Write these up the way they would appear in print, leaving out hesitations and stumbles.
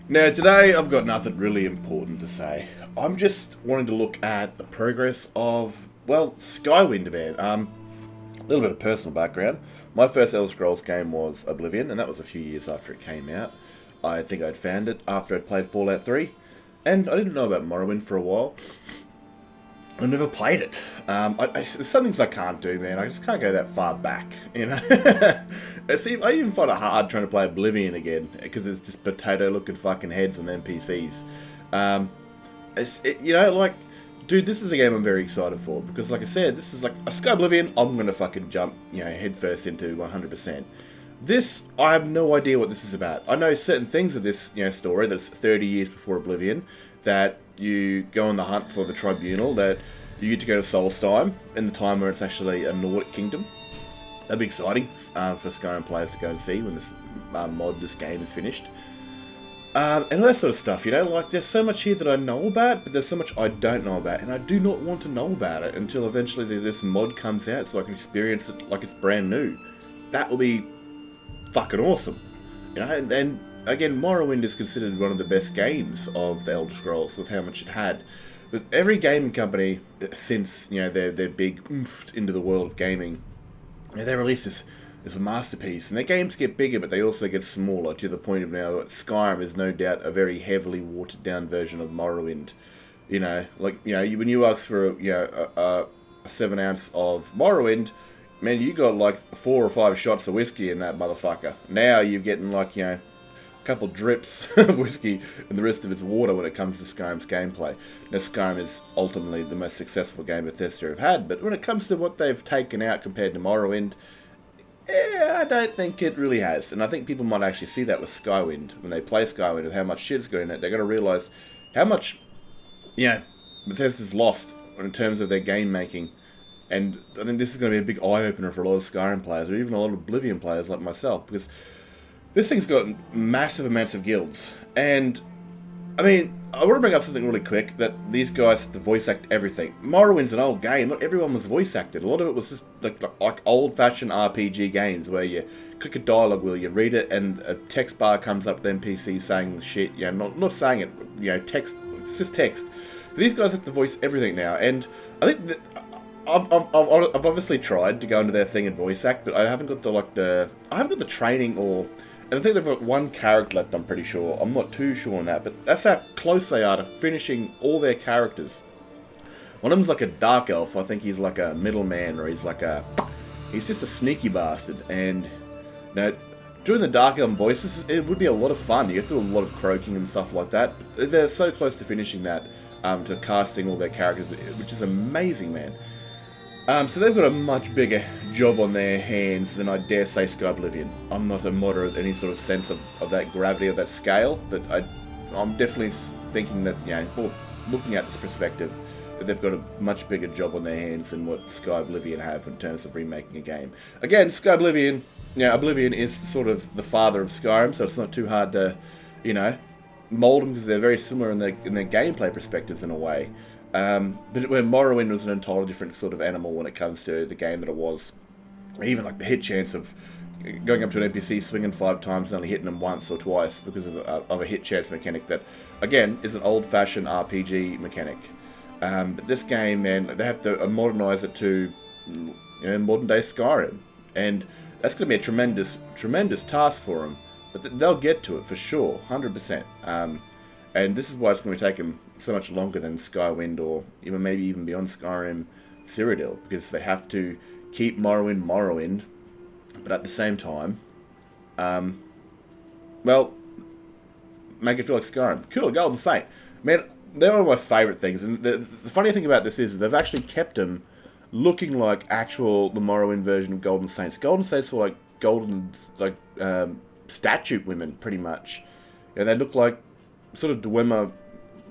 Now, today I've got nothing really important to say. I'm just wanting to look at the progress of, well, Skywind, man. A little bit of personal background. My first Elder Scrolls game was Oblivion, and that was a few years after it came out. I think I'd found it after I'd played Fallout 3, and I didn't know about Morrowind for a while. I never played it. There's some things I can't do, man. I just can't go that far back, you know. See, I even find it hard trying to play Oblivion again because it's just potato-looking fucking heads on NPCs. Like, dude, this is a game I'm very excited for because, like I said, this is like a Sky Oblivion. I'm gonna fucking jump, head first into 100%. This, I have no idea what this is about. I know certain things of this, story that's 30 years before Oblivion, that you go on the hunt for the tribunal, that you get to go to Solstheim in the time where it's actually a Nordic kingdom. That'd be exciting for Skyrim players to go and see when this game is finished. And all that sort of stuff, like there's so much here that I know about, but there's so much I don't know about, and I do not want to know about it until eventually this mod comes out so I can experience it like it's brand new. That will be fucking awesome. And again, Morrowind is considered one of the best games of the Elder Scrolls with how much it had. With every gaming company since their big oomph into the world of gaming, they release this Mm. masterpiece, and their games get bigger, but they also get smaller to the point of now that Skyrim is no doubt a very heavily watered down version of Morrowind. When you ask for a 7 ounce of Morrowind, man, you got like 4 or 5 shots of whiskey in that motherfucker. Now you're getting like a couple drips of whiskey and the rest of it's water when it comes to Skyrim's gameplay. Now, Skyrim is ultimately the most successful game Bethesda have had, but when it comes to what they've taken out compared to Morrowind, I don't think it really has. And I think people might actually see that with Skywind. When they play Skywind and how much shit's got in it, they're going to realise how much, Bethesda's lost in terms of their game making. And I think this is going to be a big eye-opener for a lot of Skyrim players, or even a lot of Oblivion players like myself, because this thing's got massive amounts of guilds. And, I mean, I want to bring up something really quick, that these guys have to voice act everything. Morrowind's an old game, not everyone was voice acted. A lot of it was just like old-fashioned RPG games, where you click a dialogue wheel, you read it, and a text bar comes up with NPC saying shit, not saying it, text, it's just text. So these guys have to voice everything now, and I think that I've obviously tried to go into their thing and voice act, but I haven't got I haven't got the training, or, and I think they've got one character left, I'm pretty sure. I'm not too sure on that, but that's how close they are to finishing all their characters. One of them's like a dark elf. I think he's like a middleman, or he's just a sneaky bastard. And doing the dark elf voices, it would be a lot of fun. You get to do a lot of croaking and stuff like that. They're so close to finishing that, to casting all their characters, which is amazing, man. So they've got a much bigger job on their hands than I dare say Sky Oblivion. I'm not a modder of any sort of sense of that gravity, of that scale, but I'm definitely thinking that, looking at this perspective, that they've got a much bigger job on their hands than what Sky Oblivion have in terms of remaking a game. Again, Sky Oblivion, Oblivion is sort of the father of Skyrim, so it's not too hard to, mold them, because they're very similar in their gameplay perspectives in a way. But where Morrowind was an entirely different sort of animal when it comes to the game that it was. Even like the hit chance of going up to an NPC, swinging 5 times and only hitting them once or twice because of a hit chance mechanic that, again, is an old-fashioned RPG mechanic. But this game, man, they have to modernize it to modern-day Skyrim. And that's going to be a tremendous, tremendous task for them. But they'll get to it for sure, 100%. And this is why it's going to take them so much longer than Skywind, or maybe even beyond Skyrim, Cyrodiil, because they have to keep Morrowind, but at the same time, make it feel like Skyrim. Cool, Golden Saint. Man, they're one of my favourite things, and the funny thing about this is they've actually kept them looking like the Morrowind version of Golden Saints. Golden Saints are like statue women, pretty much. And they look like sort of Dwemer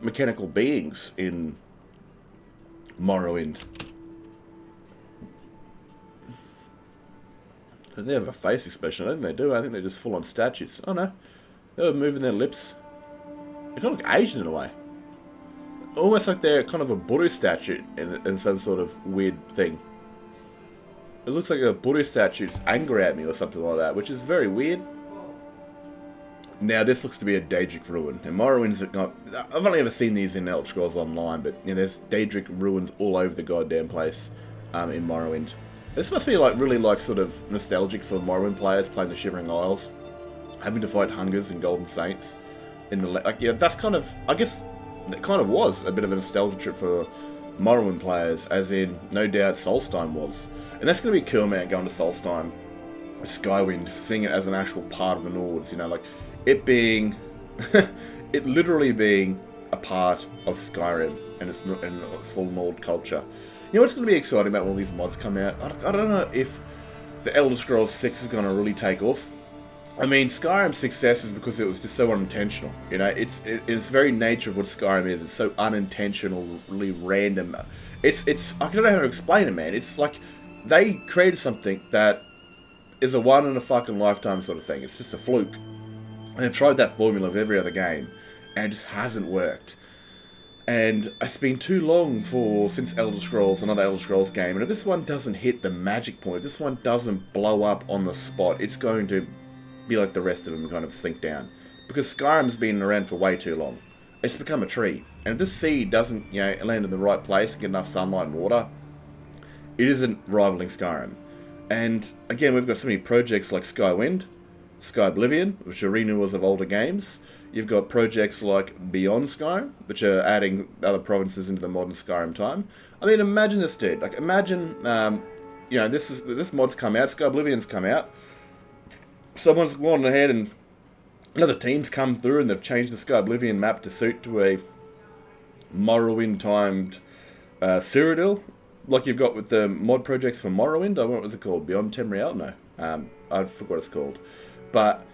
mechanical beings in Morrowind. Do they have a face expression? I don't think they do. I think they're just full-on statues. Oh no, they're moving their lips. They kind of look Asian in a way. Almost like they're kind of a Buddhist statue in some sort of weird thing. It looks like a Buddhist statue's angry at me or something like that, which is very weird. Now this looks to be a Daedric ruin. And Morrowind's not. I've only ever seen these in Elder Scrolls Online, but there's Daedric ruins all over the goddamn place in Morrowind. This must be like really like sort of nostalgic for Morrowind players playing the Shivering Isles, having to fight Hungers and Golden Saints in the that's kind of, I guess that kind of was a bit of a nostalgia trip for Morrowind players, as in no doubt Solstheim was, and that's going to be cool, man. Going to Solstheim, Skywind, seeing it as an actual part of the Nords, like it being, it literally being a part of Skyrim and its full Nord culture. You know what's going to be exciting about when all these mods come out? I don't know if the Elder Scrolls 6 is going to really take off. I mean, Skyrim's success is because it was just so unintentional. It's very nature of what Skyrim is. It's so unintentionally random. It's I don't know how to explain it, man. It's like they created something that is a one in a fucking lifetime sort of thing. It's just a fluke. And they've tried that formula with every other game, and it just hasn't worked. And it's been too long since Elder Scrolls, another Elder Scrolls game, and if this one doesn't hit the magic point, if this one doesn't blow up on the spot, it's going to be like the rest of them, kind of sink down. Because Skyrim's been around for way too long. It's become a tree. And if this seed doesn't, land in the right place and get enough sunlight and water, it isn't rivaling Skyrim. And again, we've got so many projects like Skywind, Skyblivion, which are renewals of older games. You've got projects like Beyond Skyrim, which are adding other provinces into the modern Skyrim time. I mean, imagine this, dude. Like, imagine, this mod's come out, Skyblivion's come out. Someone's gone ahead and another team's come through and they've changed the Skyblivion map to suit to a Morrowind-timed Cyrodiil, like you've got with the mod projects for Morrowind. What was it called? Beyond Tamriel? No. I forgot what it's called. But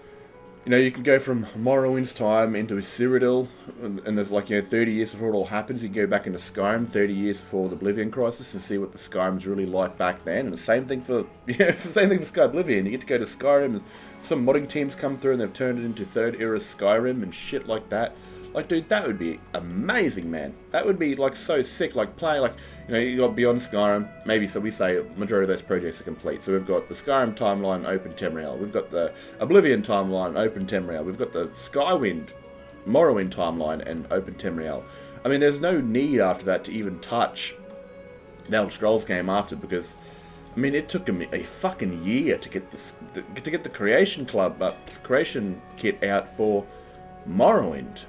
you can go from Morrowind's time into Cyrodiil, and there's 30 years before it all happens. You can go back into Skyrim 30 years before the Oblivion Crisis and see what the Skyrim's really like back then. And the same thing for Skyblivion. You get to go to Skyrim, and some modding teams come through and they've turned it into third era Skyrim and shit like that. Like, dude, that would be amazing, man. That would be so sick. Like playing you got Beyond Skyrim. Maybe, so we say majority of those projects are complete. So we've got the Skyrim timeline, Open Tamriel. We've got the Oblivion timeline, Open Tamriel. We've got the Skywind, Morrowind timeline, and Open Tamriel. I mean, there's no need after that to even touch the Elder Scrolls game after, because it took me a fucking year to get the creation creation kit out for Morrowind.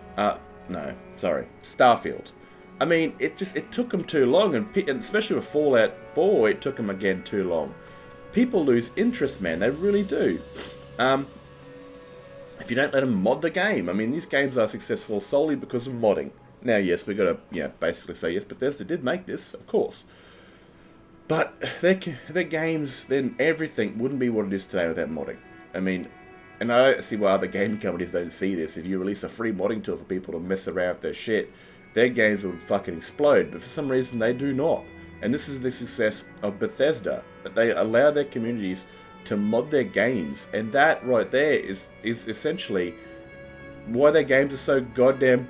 Starfield. It took them too long, and especially with Fallout 4, it took them again too long. People lose interest, man. They really do. If you don't let them mod the game. These games are successful solely because of modding. Now, yes, we've got to, basically say yes, Bethesda did make this, of course. But their games, then everything wouldn't be what it is today without modding. And I don't see why other gaming companies don't see this. If you release a free modding tool for people to mess around with their shit, their games would fucking explode. But for some reason, they do not. And this is the success of Bethesda, that they allow their communities to mod their games. And that right there is essentially why their games are so goddamn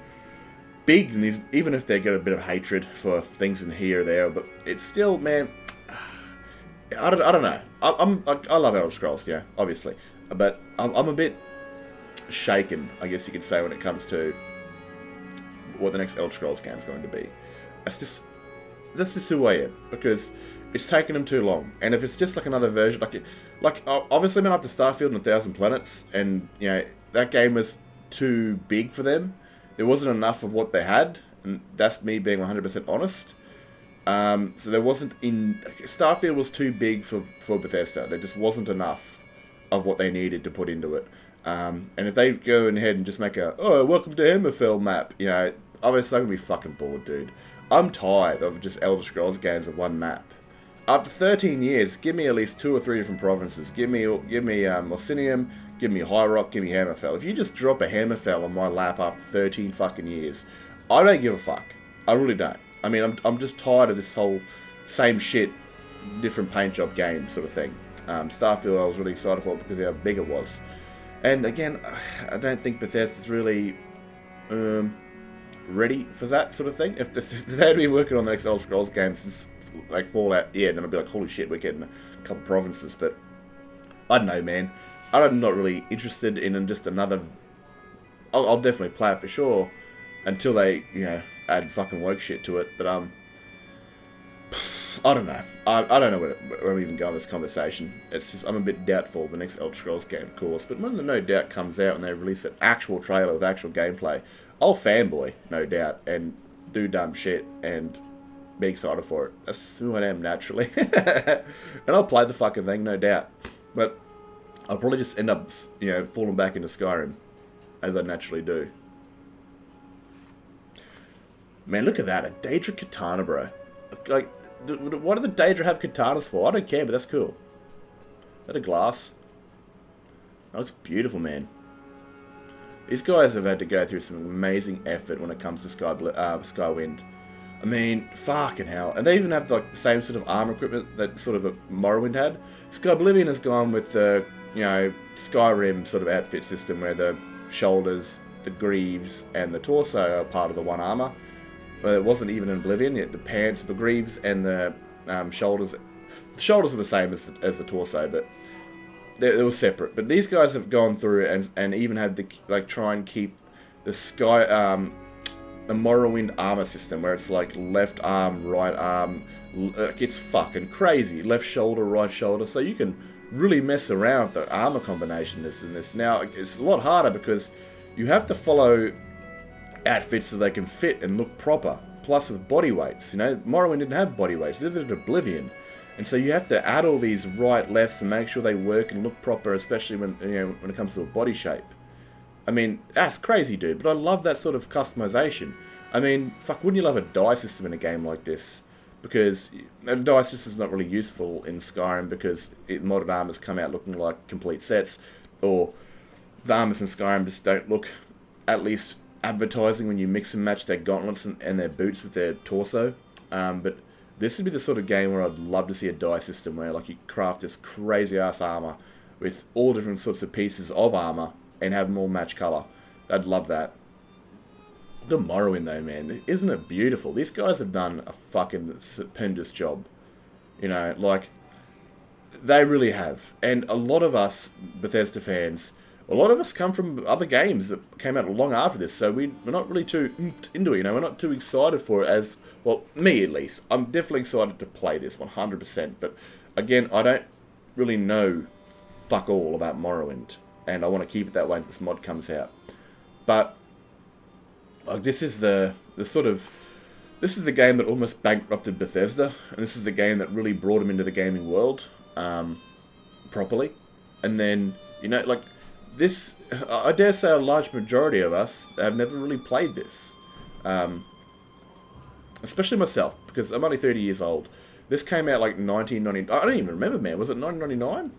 big. And even if they get a bit of hatred for things in here or there, but it's still, man, I don't know. I love Elder Scrolls, obviously. But I'm a bit shaken, I guess you could say, when it comes to what the next Elder Scrolls game is going to be. That's just who I am, because it's taken them too long. And if it's just like another version, obviously been up to Starfield and 1,000 Planets, and that game was too big for them. There wasn't enough of what they had, and that's me being 100% honest. So there wasn't Starfield was too big for Bethesda. There just wasn't enough of what they needed to put into it. And if they go ahead and just make welcome to Hammerfell map, obviously I'm going to be fucking bored, dude. I'm tired of just Elder Scrolls games with one map. After 13 years, give me at least 2 or 3 different provinces. Give me Orsinium, give me High Rock, give me Hammerfell. If you just drop a Hammerfell on my lap after 13 fucking years, I don't give a fuck. I really don't. I'm just tired of this whole same shit, different paint job game sort of thing. Starfield I was really excited for because of how big it was. And again, I don't think Bethesda's really ready for that sort of thing. If they had been working on the next Elder Scrolls game since Fallout, then I'd be like, holy shit, we're getting a couple provinces. But I don't know, man. I'm not really interested in just another I'll definitely play it for sure until they, you know, add fucking woke shit to it. But I don't know. I don't know where I'm even going with this conversation. It's just, I'm a bit doubtful the next Elder Scrolls game, of course. But when the No Doubt comes out and they release an actual trailer with actual gameplay, I'll fanboy, no doubt, and do dumb shit and be excited for it. That's who I am naturally. And I'll play the fucking thing, no doubt. But I'll probably just end up, you know, falling back into Skyrim, as I naturally do. Man, look at that. A Daedra katana, bro. Like, what do the Daedra have katanas for? I don't care, but that's cool. Is that a glass? That looks beautiful, man. These guys have had to go through some amazing effort when it comes to Skywind. I mean, fucking hell. And they even have like the same sort of armor equipment that sort of a Morrowind had. Skyblivion has gone with the, you know, Skyrim sort of outfit system where the shoulders, the greaves, and the torso are part of the one armor. But it wasn't even in Oblivion, yet the pants, the greaves, and the shoulders. The shoulders were the same as the torso, but they were separate. But these guys have gone through and even had to like try and keep the the Morrowind armor system where it's like left arm, right arm. It's fucking crazy. Left shoulder, right shoulder. So you can really mess around with the armor combination in this. Now it's a lot harder because you have to follow outfits so they can fit and look proper. Plus with body weights, you know, Morrowind didn't have body weights. They did Oblivion. And so you have to add all these right, lefts and make sure they work and look proper, especially when, you know, when it comes to a body shape. I mean, that's crazy, dude, but I love that sort of customization. I mean, fuck, wouldn't you love a die system in a game like this? Because a die system is not really useful in Skyrim because modern armors come out looking like complete sets, or the armors in Skyrim just don't look, at least advertising, when you mix and match their gauntlets and their boots with their torso. But this would be the sort of game where I'd love to see a die system where like you craft this crazy ass armor with all different sorts of pieces of armor and have them all match color. I'd love that. Look at Morrowind though, man. Isn't it beautiful? These guys have done a fucking stupendous job. You know, like, they really have. And a lot of us Bethesda fans, a lot of us come from other games that came out long after this, so we're not really too into it, you know, we're not too excited for it as, well, me at least. I'm definitely excited to play this, 100%, but again, I don't really know fuck all about Morrowind, and I want to keep it that way until this mod comes out. But, like, this is the game that almost bankrupted Bethesda, and this is the game that really brought them into the gaming world, properly, and then, you know, like, this, I dare say a large majority of us have never really played this. Especially myself, because I'm only 30 years old. This came out like 1990. I don't even remember, man. Was it 1999?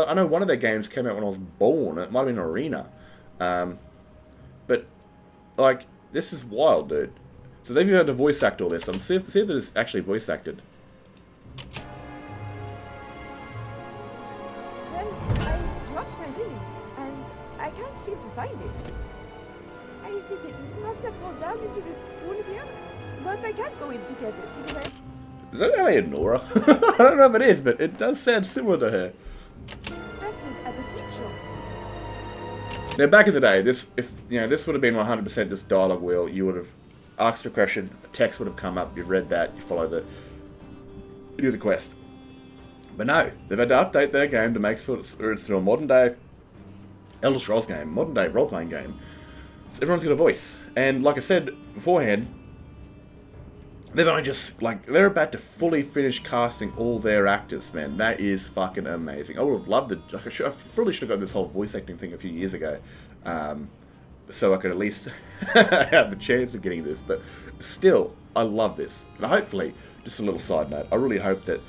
I know one of their games came out when I was born. It might have been Arena. But, like, this is wild, dude. So they've even had to voice act all this. See if it is actually voice acted. Find it. I think it must have fallen down into this pool here, but I can't go in to get it because Is that Eleonora? I don't know if it is, but it does sound similar to her. Expected at the peep shop. Now, back in the day, this would have been 100% just dialogue wheel. You would have asked a question, a text would have come up, you've read that, you follow you do the quest. But no, they've had to update their game to make sure it's a modern day Elder Scrolls game, modern day role-playing game. So everyone's got a voice. And like I said beforehand, they've only just, like, they're about to fully finish casting all their actors, man. That is fucking amazing. I would have loved it. I fully should have got this whole voice acting thing a few years ago. So I could at least have a chance of getting this. But still, I love this. And hopefully, just a little side note, I really hope that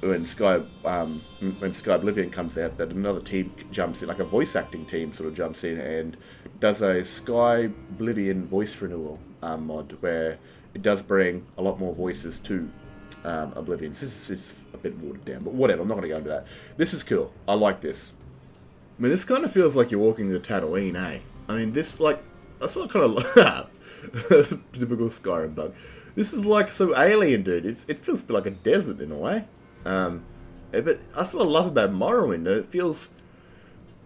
when Skyblivion comes out, that another team jumps in, like a voice acting team sort of jumps in and does a Skyblivion voice renewal mod where it does bring a lot more voices to Oblivion. This is a bit watered down, but whatever, I'm not going to go into that. This is cool. I like this. I mean, this kind of feels like you're walking the Tatooine, eh? I mean, this, like, that's what kind of typical Skyrim bug. This is like so alien, dude. It feels a bit like a desert in a way. But that's what I love about Morrowind. It feels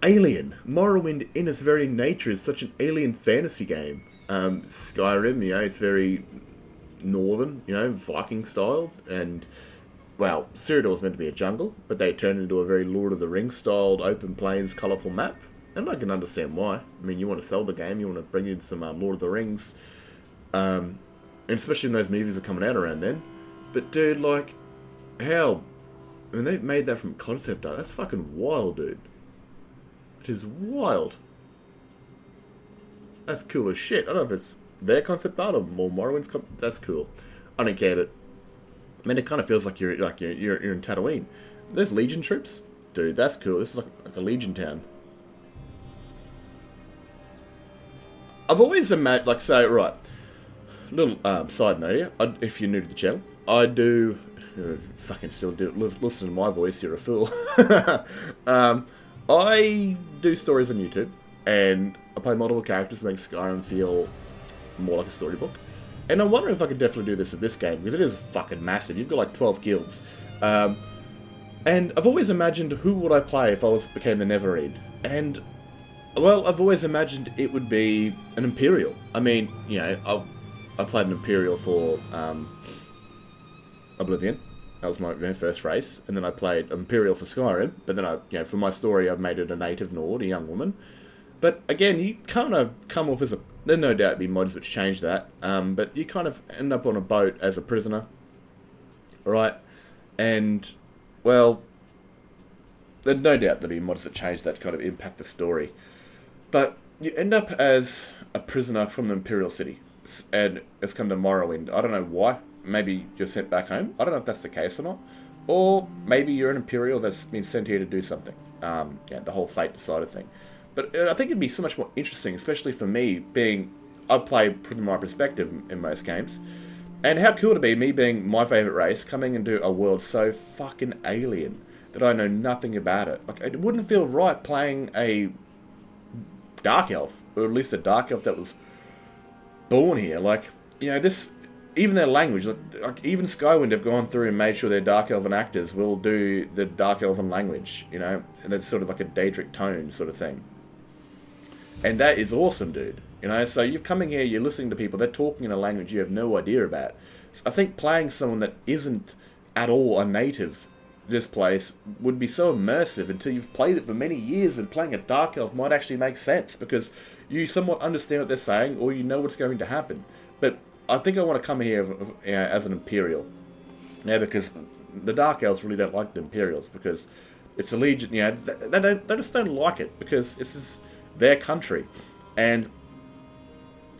alien. Morrowind, in its very nature, is such an alien fantasy game. Skyrim, it's very northern, Viking style, and well, Cyrodiil was meant to be a jungle, but they turned into a very Lord of the Rings styled open plains, colourful map, and I can understand why. I mean, you want to sell the game, you want to bring in some Lord of the Rings, and especially when those movies are coming out around then. But dude, like, how? I mean, they've made that from concept art. That's fucking wild, dude. It is wild. That's cool as shit. I don't know if it's their concept art or more Morrowind's that's cool. I don't care, but I mean, it kind of feels like you're in Tatooine. There's Legion troops, dude. That's cool. This is like a Legion town. I've always imagined, like, say, right. Little side note here. If you're new to the channel, I do fucking still do listen to my voice. You're a fool. I do stories on YouTube, and I play multiple characters to make Skyrim feel more like a storybook. And I'm wondering if I could definitely do this in this game, because it is fucking massive. You've got like 12 guilds. And I've always imagined who would I play if I became the Neverreed. And, well, I've always imagined it would be an Imperial. I mean, I played an Imperial for Oblivion. That was my first race. And then I played Imperial for Skyrim. But then, for my story, I've made it a native Nord, a young woman. But again, you kind of come off as there'll no doubt be mods which change that. But you kind of end up on a boat as a prisoner. Right? And, well, there's no doubt there'll be mods that change that to kind of impact the story. But you end up as a prisoner from the Imperial city. And it's come to Morrowind. I don't know why. Maybe you're sent back home. I don't know if that's the case or not. Or maybe you're an Imperial that's been sent here to do something. The whole fate decided thing. But I think it'd be so much more interesting, especially for me, I play from my perspective in most games. And how cool to be, me being my favourite race, coming into a world so fucking alien that I know nothing about it. Like, it wouldn't feel right playing a Dark Elf, or at least a Dark Elf that was born here. Like, this, even their language, like even Skywind have gone through and made sure their Dark Elven actors will do the Dark Elven language, and that's sort of like a Daedric tone sort of thing. And that is awesome, dude. So you're coming here, you're listening to people, they're talking in a language you have no idea about. So I think playing someone that isn't at all a native this place would be so immersive until you've played it for many years, and playing a Dark Elf might actually make sense because you somewhat understand what they're saying or you know what's going to happen. But I think I want to come here as an Imperial. Because the Dark Elves really don't like the Imperials because it's a Legion. They just don't like it because this is their country, and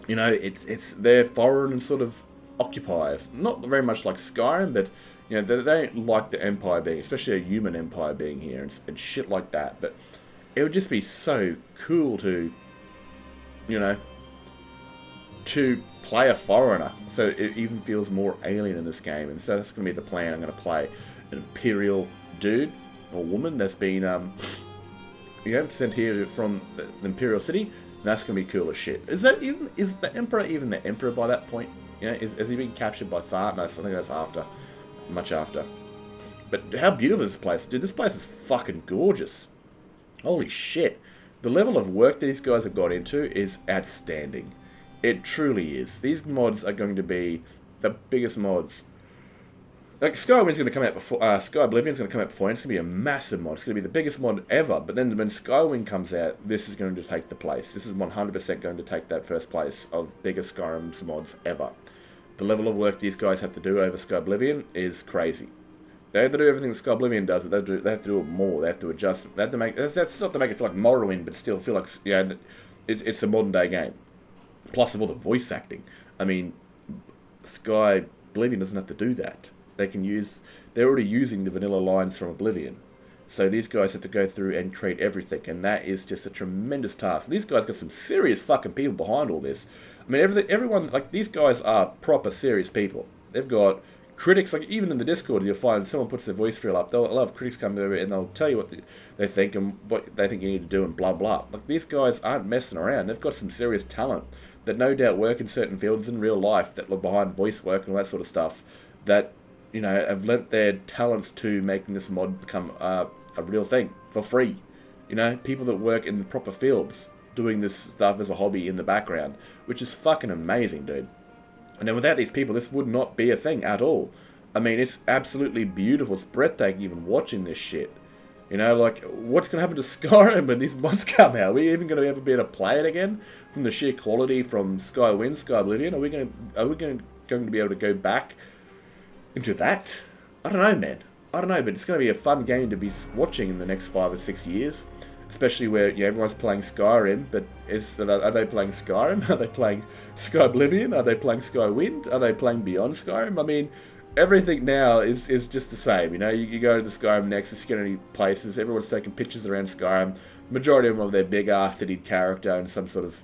it's their foreign sort of occupiers. Not very much like Skyrim, but they don't like the Empire being, especially a human Empire being here and shit like that. But it would just be so cool to play a foreigner, so it even feels more alien in this game. And so that's going to be the plan. I'm going to play an Imperial dude or woman that's been sent here from the Imperial city. And that's going to be cool as shit. Is the Emperor even the Emperor by that point? Has he been captured by Thar? No, I think that's after, much after. But how beautiful is this place, dude? This place is fucking gorgeous. Holy shit! The level of work these guys have got into is outstanding. It truly is. These mods are going to be the biggest mods. Like, Skywind's going to come out before, Sky Oblivion's going to come out before, and it's going to be a massive mod. It's going to be the biggest mod ever. But then when Skywind comes out, this is going to take the place. This is 100% going to take that first place of biggest Skyrim's mods ever. The level of work these guys have to do over Sky Oblivion is crazy. They have to do everything that Sky Oblivion does, but they have to do it more. They have to adjust. They have to make, that's not to make it feel like Morrowind, but still feel like it's a modern day game. Plus of all the voice acting. I mean, Sky Oblivion doesn't have to do that. They're already using the vanilla lines from Oblivion. So these guys have to go through and create everything, and that is just a tremendous task. These guys got some serious fucking people behind all this. I mean, everyone, like, these guys are proper serious people. They've got critics, like, even in the Discord, you'll find someone puts their voice file up, they'll have critics come over and they'll tell you what they think and what they think you need to do and blah blah. Like, these guys aren't messing around. They've got some serious talent that no doubt work in certain fields in real life that look behind voice work and all that sort of stuff that have lent their talents to making this mod become a real thing for free. You know, people that work in the proper fields doing this stuff as a hobby in the background, which is fucking amazing, dude. And then without these people, this would not be a thing at all. I mean, it's absolutely beautiful. It's breathtaking even watching this shit. You know, like, what's going to happen to Skyrim when these mods come out? Are we even going to ever be able to play it again? From the sheer quality from Skywinds, Sky Oblivion? Are we going to be able to go back into that? I don't know, man. I don't know, but it's going to be a fun game to be watching in the next 5 or 6 years. Especially where, you know, everyone's playing Skyrim, but are they playing Skyrim? Are they playing Sky Oblivion? Are they playing Skywind? Are they playing Beyond Skyrim? I mean, everything now is just the same. You know, you go to the Skyrim Nexus, you get any places, everyone's taking pictures around Skyrim. Majority of them are their big ass-titted character in some sort of,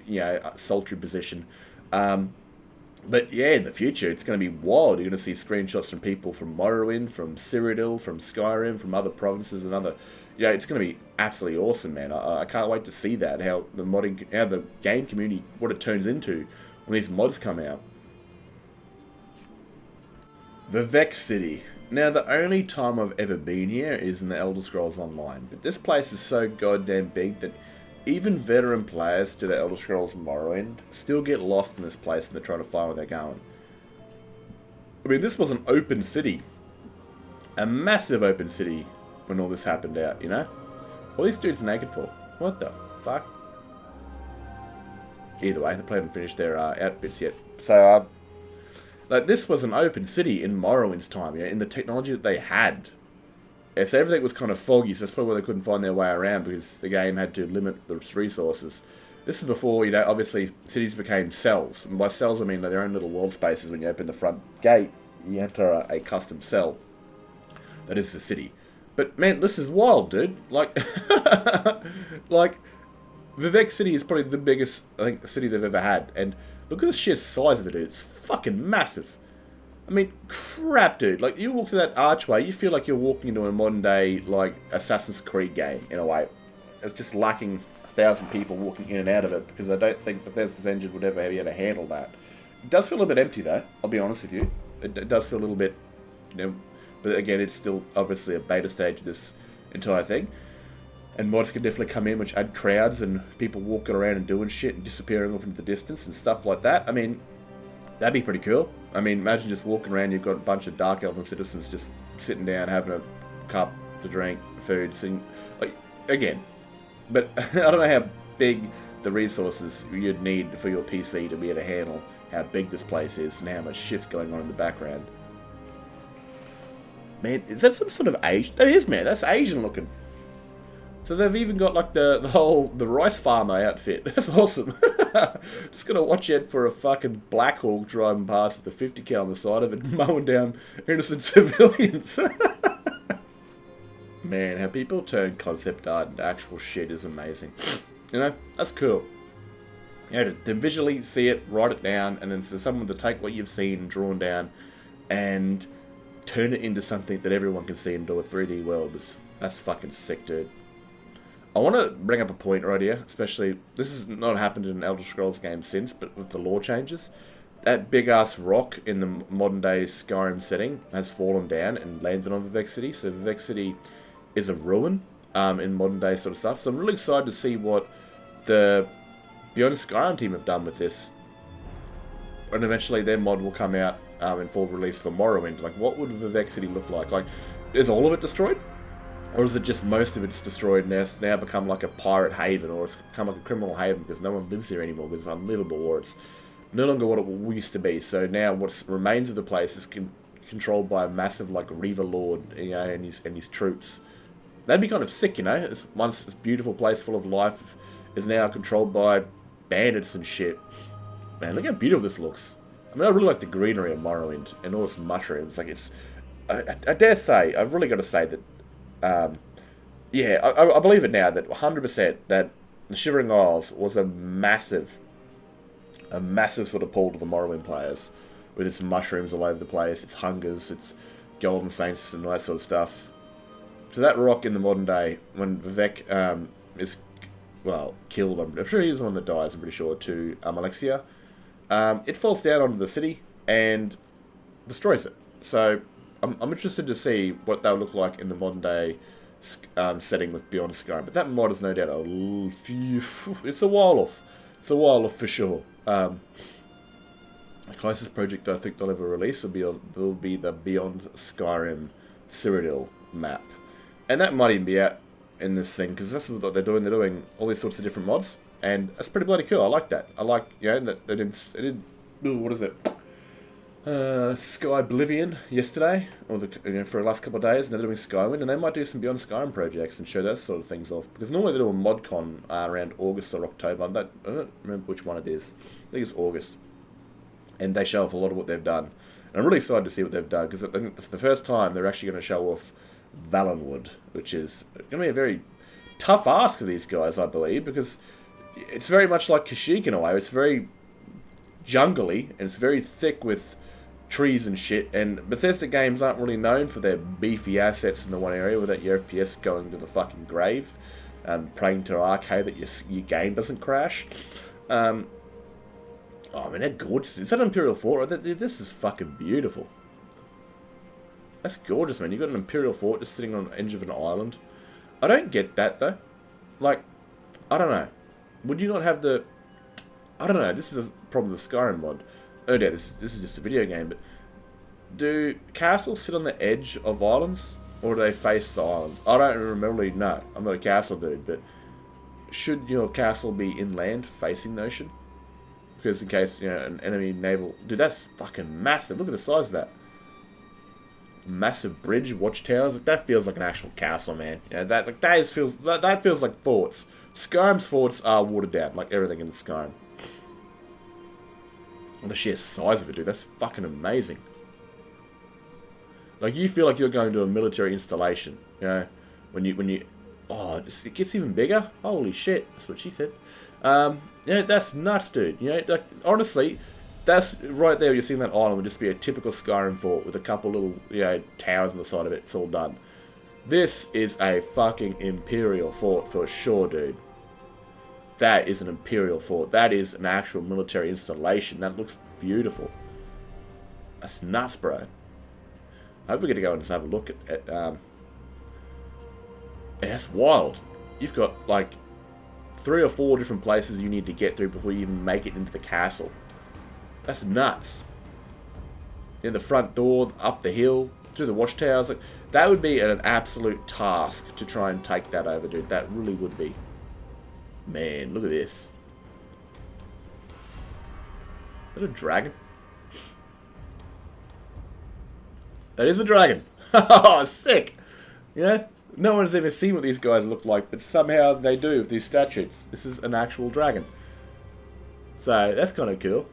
you know, sultry position. But yeah, in the future, it's going to be wild. You're going to see screenshots from people from Morrowind, from Cyrodiil, from Skyrim, from other provinces and other... Yeah, it's going to be absolutely awesome, man. I can't wait to see that, how the game community, what it turns into when these mods come out. Vivec City. Now, the only time I've ever been here is in the Elder Scrolls Online, but this place is so goddamn big that even veteran players to the Elder Scrolls Morrowind still get lost in this place and they're trying to find where they're going. I mean, this was an open city. A massive open city when all this happened out, you know? What are these dudes naked for? What the fuck? Either way, they haven't finished their outfits yet. So, like, this was an open city in Morrowind's time, you know, in the technology that they had. Yeah, so everything was kind of foggy, so that's probably why they couldn't find their way around, because the game had to limit its resources. This is before, you know, obviously cities became cells. And by cells I mean their own little world spaces. When you open the front gate, you enter a custom cell. That is the city. But man, this is wild, dude. Like, like, Vivec City is probably the biggest, I think, city they've ever had. And look at the sheer size of it, dude. It's fucking massive. I mean, crap, dude. Like, you walk through that archway, you feel like you're walking into a modern-day, like, Assassin's Creed game, in a way. It's just lacking 1,000 people walking in and out of it, because I don't think Bethesda's engine would ever be able to handle that. It does feel a bit empty, though. I'll be honest with you. It does feel a little bit, you know... But again, it's still obviously a beta stage of this entire thing. And mods can definitely come in which add crowds and people walking around and doing shit and disappearing off into the distance and stuff like that. I mean, that'd be pretty cool. I mean, imagine just walking around, you've got a bunch of Dark Elven citizens just sitting down, having a cup to drink, food, sing. Like, again. But I don't know how big the resources you'd need for your PC to be able to handle how big this place is and how much shit's going on in the background. Man, is that some sort of Asian? That is, man. That's Asian looking. So they've even got like the rice farmer outfit. That's awesome. Just gonna watch out for a fucking Black Hawk driving past with a 50 cal on the side of it, mowing down innocent civilians. Man, how people turn concept art into actual shit is amazing. You know, that's cool. You know, to visually see it, write it down, and then for someone to take what you've seen, drawn down, and turn it into something that everyone can see into a 3D world. That's fucking sick, dude. I want to bring up a point right here, especially, this has not happened in an Elder Scrolls game since, but with the lore changes, that big-ass rock in the modern-day Skyrim setting has fallen down and landed on Vivec City, so Vivec City is a ruin in modern-day sort of stuff, so I'm really excited to see what the Beyond Skyrim team have done with this, and eventually their mod will come out in full release for Morrowind. Like, what would Vivec City look like? Like, is all of it destroyed? Or is it just most of it's destroyed and it's now become like a pirate haven, or it's become like a criminal haven because no one lives here anymore because it's unlivable, or it's no longer what it used to be. So now what remains of the place is controlled by a massive like Reaver Lord, you know, and his troops. That'd be kind of sick, you know. It's once this beautiful place full of life is now controlled by bandits and shit. Man, look how beautiful this looks. I mean, I really like the greenery of Morrowind and all its mushrooms. Like, it's... I dare say, I've really got to say that... yeah, I believe it now, that 100% that the Shivering Isles was a massive sort of pull to the Morrowind players. With its mushrooms all over the place, its hungers, its golden saints and all that sort of stuff. So that rock in the modern day, when Vivec is, well, killed, I'm sure he's the one that dies, I'm pretty sure, to Alexia. It falls down onto the city and destroys it. So I'm interested to see what they'll look like in the modern day setting with Beyond Skyrim. But that mod is no doubt it's a while off. It's a while off for sure. The closest project I think they'll ever release will be the Beyond Skyrim Cyrodiil map. And that might even be out in this thing, because that's what they're doing. They're doing all these sorts of different mods, and that's pretty bloody cool. I like that. I like, you know, that they did what is it? Sky Oblivion yesterday, or for the last couple of days, and they're doing Skywind, and they might do some Beyond Skyrim projects and show those sort of things off. Because normally they do a ModCon around August or October. I don't remember which one it is. I think it's August. And they show off a lot of what they've done. And I'm really excited to see what they've done, because I think for the first time they're actually going to show off Valenwood, which is going to be a very tough ask for these guys, I believe, because it's very much like Kashyyyk in a way. It's very jungly, and it's very thick with trees and shit, and Bethesda games aren't really known for their beefy assets in the one area without your FPS going to the fucking grave and praying to RK that your game doesn't crash. Oh, I mean, they're gorgeous. Is that Imperial Fort? This is fucking beautiful. That's gorgeous, man. You've got an Imperial Fort just sitting on the edge of an island. I don't get that, though. Like, I don't know. Would you not have the... I don't know. This is a problem with the Skyrim mod. Oh, yeah, this is just a video game, but... Do castles sit on the edge of islands? Or do they face the islands? I don't really know. I'm not a castle dude, but... Should your castle be inland, facing the ocean? Because in case, you know, an enemy naval... Dude, that's fucking massive. Look at the size of that. Massive bridge, watchtowers. Like, that feels like an actual castle, man. You know, that feels like forts. Skyrim's forts are watered down, like everything in Skyrim. The sheer size of it, dude, that's fucking amazing. Like, you feel like you're going to a military installation, you know, when you... Oh, it gets even bigger? Holy shit, that's what she said. Yeah, that's nuts, dude. You know, like, honestly, that's right there. You're seeing that island would just be a typical Skyrim fort with a couple little, you know, towers on the side of it. It's all done. This is a fucking Imperial fort for sure, dude. That is an Imperial fort. That is an actual military installation. That looks beautiful. That's nuts, bro. I hope we get to go and just have a look at that's wild. You've got, like, 3 or 4 different places you need to get through before you even make it into the castle. That's nuts. In the front door, up the hill, through the watchtowers. Like, that would be an absolute task to try and take that over, dude. That really would be. Man, look at this. Is that a dragon? That is a dragon. Oh, sick. Yeah? No one's ever seen what these guys look like, but somehow they do with these statues. This is an actual dragon. So, that's kind of cool.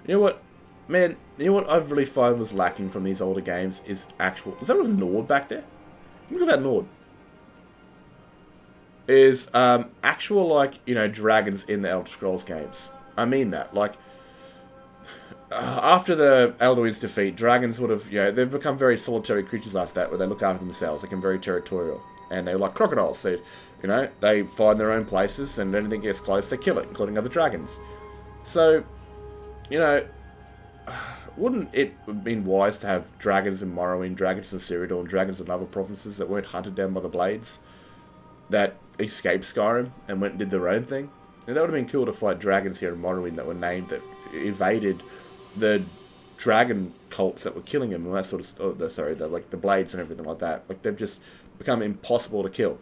You know what? Man, you know what I really find was lacking from these older games is actual... Is that a Nord back there? Look at that Nord. Is actual, like, you know, dragons in the Elder Scrolls games. I mean that. Like, after the Elderwinds defeat, dragons would have, you know, they've become very solitary creatures after that, where they look after themselves. They become very territorial. And they're like crocodiles. So, you know, they find their own places, and anything gets close, they kill it, including other dragons. So, you know, wouldn't it have been wise to have dragons in Morrowind, dragons in Cyrodiil, and dragons in other provinces that weren't hunted down by the Blades, that escaped Skyrim and went and did their own thing? And that would have been cool to fight dragons here in Morrowind that were named, that evaded the dragon cults that were killing them and that sort of... Oh, sorry, like the Blades and everything like that. Like, they've just become impossible to kill.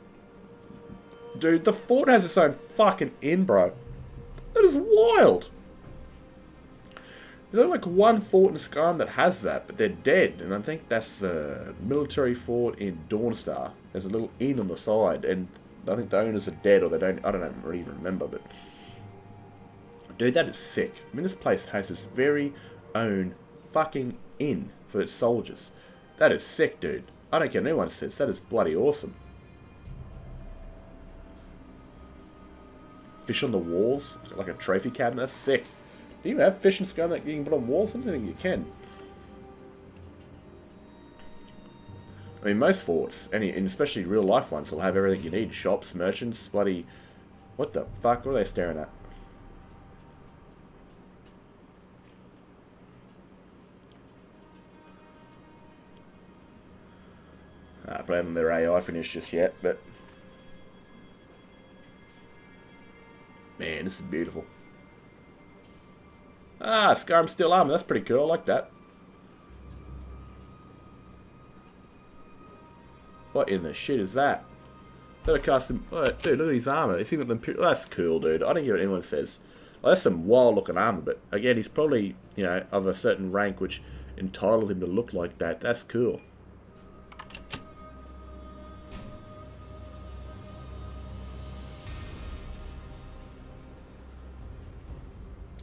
Dude, the fort has its own fucking inn, bro. That is wild. There's only like one fort in Skyrim that has that, but they're dead. And I think that's the military fort in Dawnstar. There's a little inn on the side, and I think the owners are dead, or they don't... I don't really even remember, but... Dude, that is sick. I mean, this place has its very own fucking inn for its soldiers. That is sick, dude. I don't care what anyone says. That is bloody awesome. Fish on the walls, like a trophy cabinet. That's sick. Do you even have fish in Skyrim that you can put on walls? I don't think you can. I mean, most forts, and especially real life ones, will have everything you need. Shops, merchants, bloody... What the fuck? What are they staring at? plan on their AI finish just yet, but man, this is beautiful. Ah, Skyrim steel armor. That's pretty cool. I like that. What in the shit is that? Got a custom. Oh, dude, look at his armor. He's even got the. That's cool, dude. I don't care what anyone says. Well, that's some wild looking armor, but again, he's probably, you know, of a certain rank which entitles him to look like that. That's cool.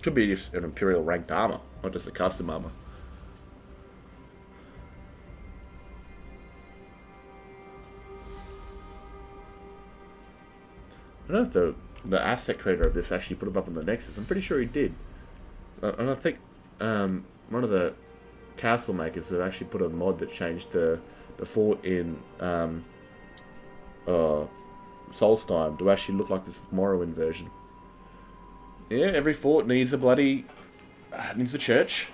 Could be just an Imperial ranked armor, not just a custom armor. I don't know if the asset creator of this actually put it up on the Nexus. I'm pretty sure he did. And I think one of the castle makers have actually put a mod that changed the fort in Solstheim to actually look like this Morrowind version. Yeah, every fort needs a bloody... needs a church.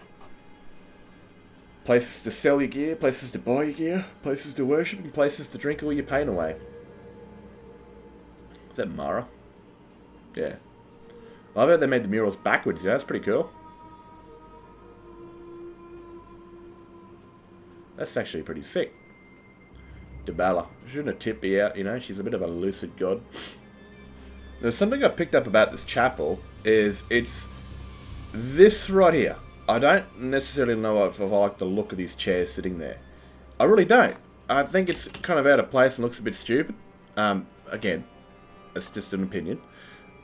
Places to sell your gear, places to buy your gear, places to worship, and places to drink all your pain away. Is that Mara? Yeah. I bet they made the murals backwards, yeah, that's pretty cool. That's actually pretty sick. Debala. Shouldn't a tip be out, you know? She's a bit of a lucid god. There's something I picked up about this chapel, is it's this right here. I don't necessarily know if I like the look of these chairs sitting there. I really don't. I think it's kind of out of place and looks a bit stupid. Again, that's just an opinion.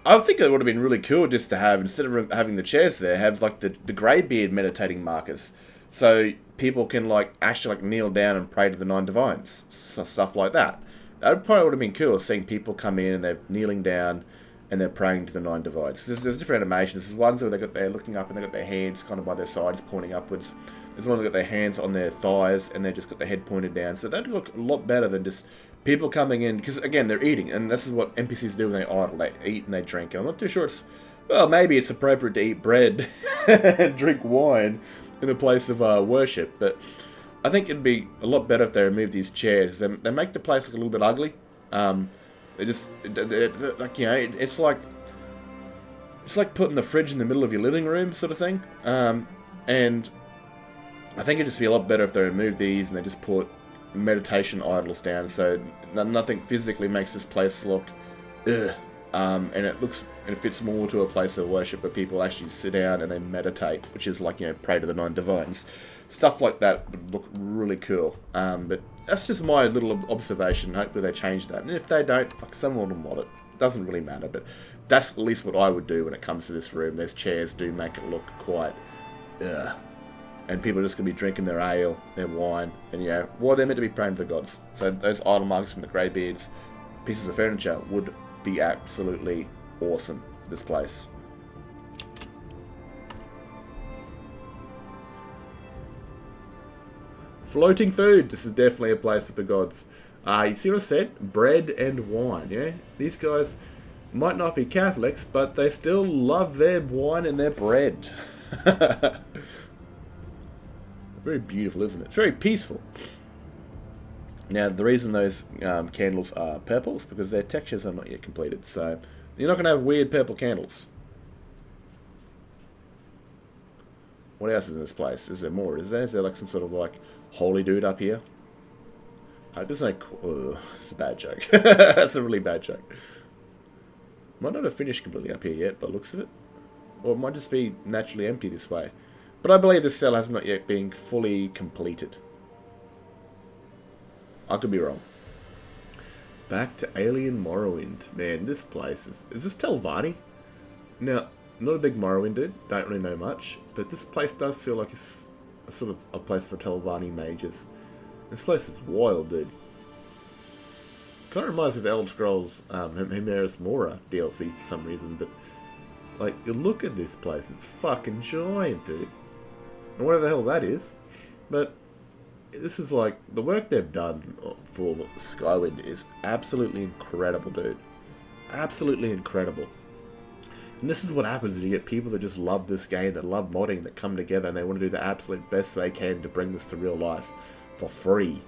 I think it would have been really cool just to have, instead of having the chairs there, have like the greybeard meditating markers. So people can like actually like kneel down and pray to the 9 divines. Stuff like that. That probably would have been cool, seeing people come in and they're kneeling down and they're praying to the 9 divines. There's different animations. There's ones where they're looking up and they've got their hands kind of by their sides pointing upwards. There's one that's got their hands on their thighs and they've just got their head pointed down. So that'd look a lot better than just people coming in, because again, they're eating, and this is what NPCs do when they idle. They eat and they drink. And I'm not too sure it's, well, maybe it's appropriate to eat bread and drink wine in a place of worship, but I think it'd be a lot better if they remove these chairs. They make the place look a little bit ugly. They're like, you know, it's like putting the fridge in the middle of your living room, sort of thing. And I think it'd just be a lot better if they remove these and they just put meditation idols down, so nothing physically makes this place look and it fits more to a place of worship where people actually sit down and they meditate, which is like, you know, pray to the 9 divines. Stuff like that would look really cool. But that's just my little observation. Hopefully they change that, and if they don't, fuck, someone will mod it. Doesn't really matter, but that's at least what I would do when it comes to this room. Those chairs do make it look quite and people are just going to be drinking their ale, their wine, and, you know, well, they're meant to be praying to the gods. So those idol marks from the greybeards, pieces of furniture, would be absolutely awesome, this place. Floating food. This is definitely a place of the gods. You see what I said? Bread and wine, yeah? These guys might not be Catholics, but they still love their wine and their bread. Very beautiful, isn't it? It's very peaceful. Now, the reason those candles are purple is because their textures are not yet completed. So, you're not going to have weird purple candles. What else is in this place? Is there more? Is there like some sort of like holy dude up here? There's no... it's a bad joke. That's a really bad joke. Might not have finished completely up here yet, by the looks of it. Or it might just be naturally empty this way. But I believe this cell has not yet been fully completed. I could be wrong. Back to Alien Morrowind. Man, this place is... Is this Telvanni? Now, not a big Morrowind dude. Don't really know much. But this place does feel like it's a sort of a place for Telvanni mages. This place is wild, dude. Kind of reminds me of Elder Scrolls Himeris Mora DLC for some reason. But, like, you look at this place. It's fucking giant, dude. And whatever the hell that is. But this is like, the work they've done for Skywind is absolutely incredible, dude. Absolutely incredible. And this is what happens when you get people that just love this game, that love modding, that come together and they want to do the absolute best they can to bring this to real life for free.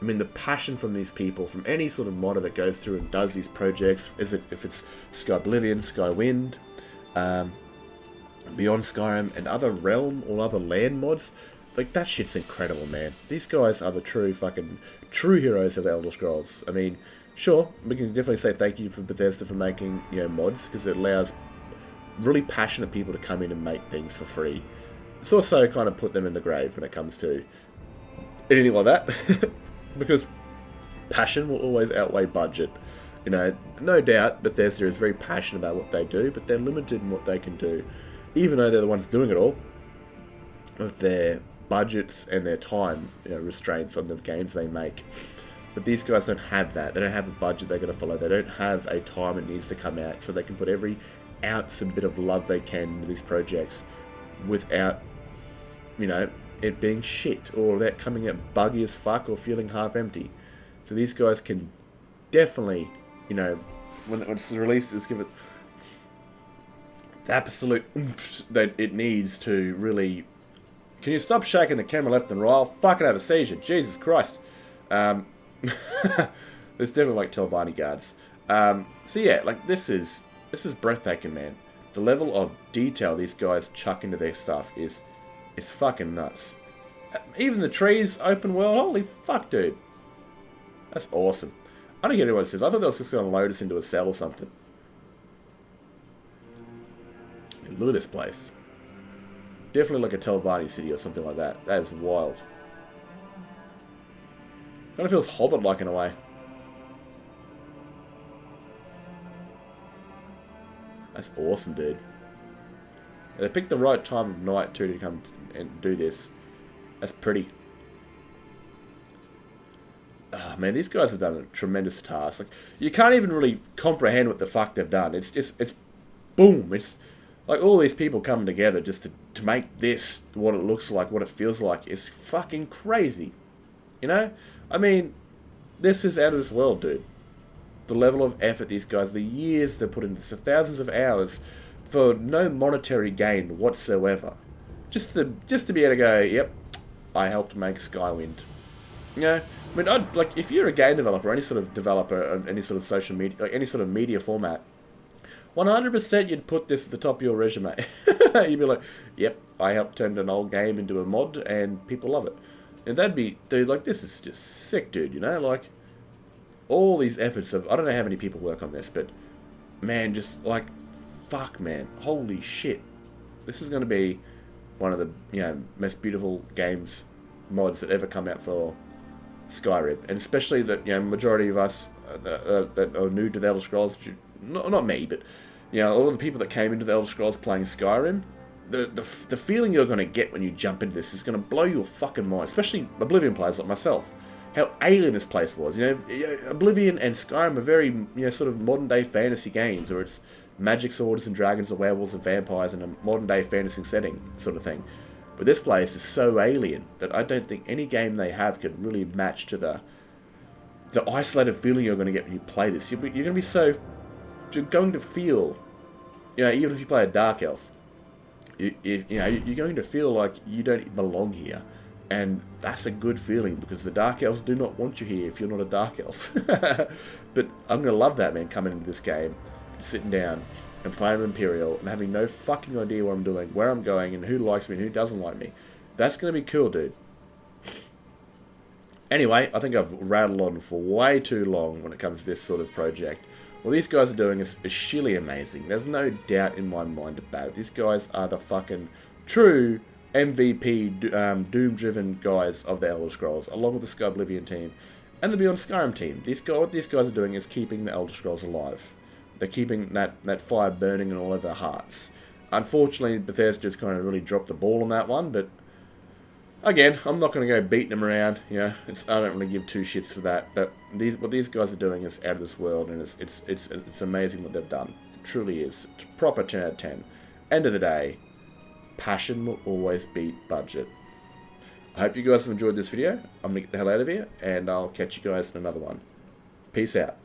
I mean, the passion from these people, from any sort of modder that goes through and does these projects, if it's Skyblivion, Skywind, Beyond Skyrim, and other realm or other land mods, like, that shit's incredible, man. These guys are the true heroes of the Elder Scrolls. I mean, sure, we can definitely say thank you for Bethesda for making, mods, because it allows really passionate people to come in and make things for free. It's also kind of put them in the grave when it comes to anything like that. Because passion will always outweigh budget. No doubt Bethesda is very passionate about what they do, but they're limited in what they can do. Even though they're the ones doing it all, with their budgets and their time restraints on the games they make. But these guys don't have that. They don't have the budget they're going to follow. They don't have a time it needs to come out, so they can put every ounce and bit of love they can into these projects without, it being shit, or that coming out buggy as fuck, or feeling half empty. So these guys can definitely, when it's released, just give it the absolute oomph that it needs to really. Can you stop shaking the camera left and right? I'll fucking have a seizure. Jesus Christ. There's definitely like Telvanni guards. So yeah, like this is breathtaking, man. The level of detail these guys chuck into their stuff is fucking nuts. Even the trees, open world, holy fuck, dude. That's awesome. I don't get what it says. I thought that was just going to load us into a cell or something. Look at this place. Definitely like a Telvanni city or something like that. That is wild. Kind of feels Hobbit-like in a way. That's awesome, dude. They picked the right time of night, too, to come and do this. That's pretty. Oh, man, these guys have done a tremendous task. Like, you can't even really comprehend what the fuck they've done. It's boom. It's like all these people coming together just to make this what it looks like, what it feels like, is fucking crazy. I mean, this is out of this world, dude. The level of effort these guys, the years they put into this, the thousands of hours, for no monetary gain whatsoever. Just to be able to go, yep, I helped make Skywind. I mean, if you're a game developer, any sort of developer, any sort of social media, like any sort of media format, 100% you'd put this at the top of your resume. You'd be like, yep, I helped turn an old game into a mod, and people love it. And that'd be, dude, like, this is just sick, dude, like, all these efforts of, I don't know how many people work on this, but, man, just, like, fuck, man, holy shit. This is going to be one of the, most beautiful games, mods that ever come out for Skyrim. And especially that, majority of us that are new to the Elder Scrolls, not me, but, all of the people that came into the Elder Scrolls playing Skyrim, the feeling you're going to get when you jump into this is going to blow your fucking mind, especially Oblivion players like myself. How alien this place was. Oblivion and Skyrim are very, sort of modern day fantasy games, where it's magic swords and dragons and werewolves and vampires in a modern day fantasy setting sort of thing. But this place is so alien that I don't think any game they have could really match to the isolated feeling you're going to get when you play this. You're going to be so, you're going to feel, even if you play a dark elf, you're going to feel like you don't belong here. And that's a good feeling, because the Dark Elves do not want you here if you're not a Dark Elf. But I'm going to love that, man, coming into this game, sitting down and playing Imperial and having no fucking idea what I'm doing, where I'm going, and who likes me and who doesn't like me. That's going to be cool, dude. Anyway, I think I've rattled on for way too long when it comes to this sort of project. What these guys are doing is sheerly amazing. There's no doubt in my mind about it. These guys are the fucking true MVP, Doom-driven guys of the Elder Scrolls, along with the Skyblivion team and the Beyond Skyrim team. What these guys are doing is keeping the Elder Scrolls alive. They're keeping that fire burning in all of our hearts. Unfortunately, Bethesda's kind of really dropped the ball on that one, but again, I'm not going to go beating them around. I don't really give two shits for that. But what these guys are doing is out of this world, and it's amazing what they've done. It truly is. It's a proper 10 out of 10. End of the day, passion will always beat budget. I hope you guys have enjoyed this video. I'm going to get the hell out of here, and I'll catch you guys in another one. Peace out.